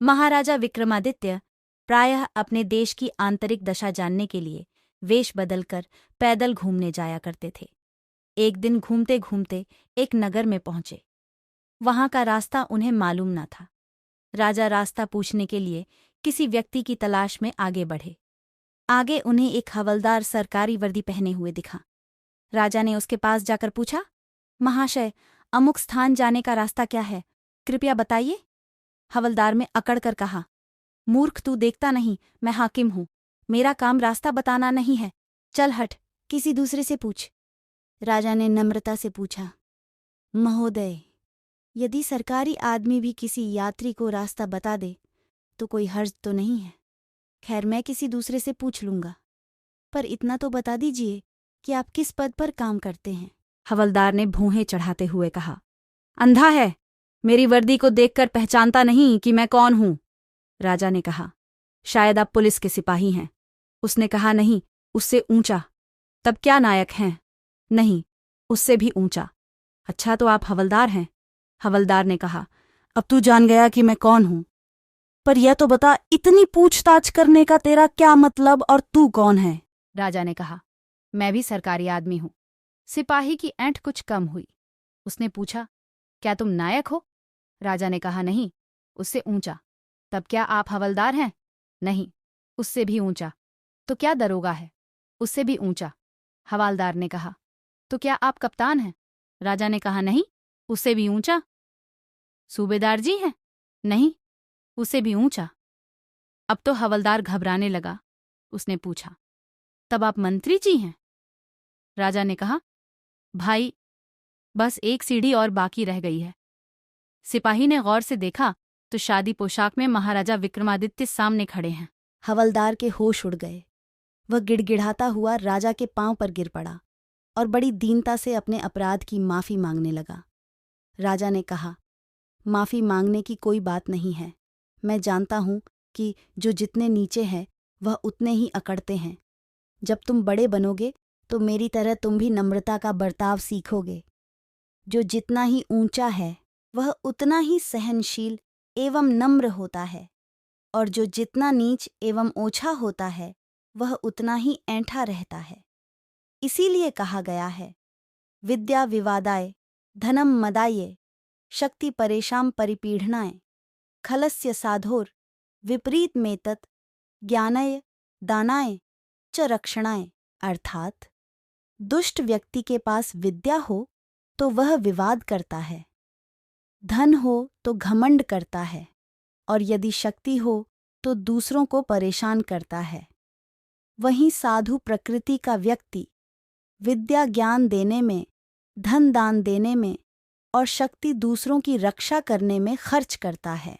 महाराजा विक्रमादित्य प्रायः अपने देश की आंतरिक दशा जानने के लिए वेश बदलकर पैदल घूमने जाया करते थे। एक दिन घूमते घूमते एक नगर में पहुंचे। वहां का रास्ता उन्हें मालूम न था। राजा रास्ता पूछने के लिए किसी व्यक्ति की तलाश में आगे बढ़े। आगे उन्हें एक हवलदार सरकारी वर्दी पहने हुए दिखा। राजा ने उसके पास जाकर पूछा, महाशय, अमुक स्थान जाने का रास्ता क्या है, कृपया बताइए। हवलदार में अकड़ कर कहा, मूर्ख, तू देखता नहीं मैं हाकिम हूं, मेरा काम रास्ता बताना नहीं है, चल हट, किसी दूसरे से पूछ। राजा ने नम्रता से पूछा, महोदय, यदि सरकारी आदमी भी किसी यात्री को रास्ता बता दे तो कोई हर्ज तो नहीं है। खैर, मैं किसी दूसरे से पूछ लूंगा, पर इतना तो बता दीजिए कि आप किस पद पर काम करते हैं। हवलदार ने भौहें चढ़ाते हुए कहा, अंधा है, मेरी वर्दी को देखकर पहचानता नहीं कि मैं कौन हूं। राजा ने कहा, शायद आप पुलिस के सिपाही हैं। उसने कहा, नहीं, उससे ऊंचा। तब क्या नायक हैं? नहीं, उससे भी ऊंचा। अच्छा, तो आप हवलदार हैं? हवलदार ने कहा, अब तू जान गया कि मैं कौन हूं, पर यह तो बता, इतनी पूछताछ करने का तेरा क्या मतलब और तू कौन है? राजा ने कहा, मैं भी सरकारी आदमी हूं। सिपाही की ऐंठ कुछ कम हुई। उसने पूछा, क्या तुम नायक हो? राजा ने कहा, नहीं, उससे ऊंचा। तब क्या आप हवलदार हैं? नहीं, उससे भी ऊंचा। तो क्या दरोगा है? उससे भी ऊंचा। हवलदार ने कहा, तो क्या आप कप्तान हैं? राजा ने कहा, नहीं, उससे भी ऊंचा। सूबेदार जी हैं? नहीं, उससे भी ऊंचा। अब तो हवलदार घबराने लगा। उसने पूछा, तब आप मंत्री जी हैं? राजा ने कहा, भाई, बस एक सीढ़ी और बाकी रह गई है। सिपाही ने गौर से देखा तो शादी पोशाक में महाराजा विक्रमादित्य सामने खड़े हैं। हवलदार के होश उड़ गए। वह गिड़गिड़ाता हुआ राजा के पांव पर गिर पड़ा और बड़ी दीनता से अपने अपराध की माफी मांगने लगा। राजा ने कहा, माफी मांगने की कोई बात नहीं है। मैं जानता हूं कि जो जितने नीचे हैं वह उतने ही अकड़ते हैं। जब तुम बड़े बनोगे तो मेरी तरह तुम भी नम्रता का बर्ताव सीखोगे। जो जितना ही ऊंचा है वह उतना ही सहनशील एवं नम्र होता है, और जो जितना नीच एवं ओछा होता है वह उतना ही ऐंठा रहता है। इसीलिए कहा गया है, विद्या विवादाय धनम मदाये शक्ति परेशान परिपीढ़नाय खलस्य साधोर विपरीत मेतत ज्ञानय दानाय च रक्षणाय। अर्थात दुष्ट व्यक्ति के पास विद्या हो तो वह विवाद करता है, धन हो तो घमंड करता है, और यदि शक्ति हो तो दूसरों को परेशान करता है। वहीं साधु प्रकृति का व्यक्ति विद्या ज्ञान देने में, धन दान देने में और शक्ति दूसरों की रक्षा करने में खर्च करता है।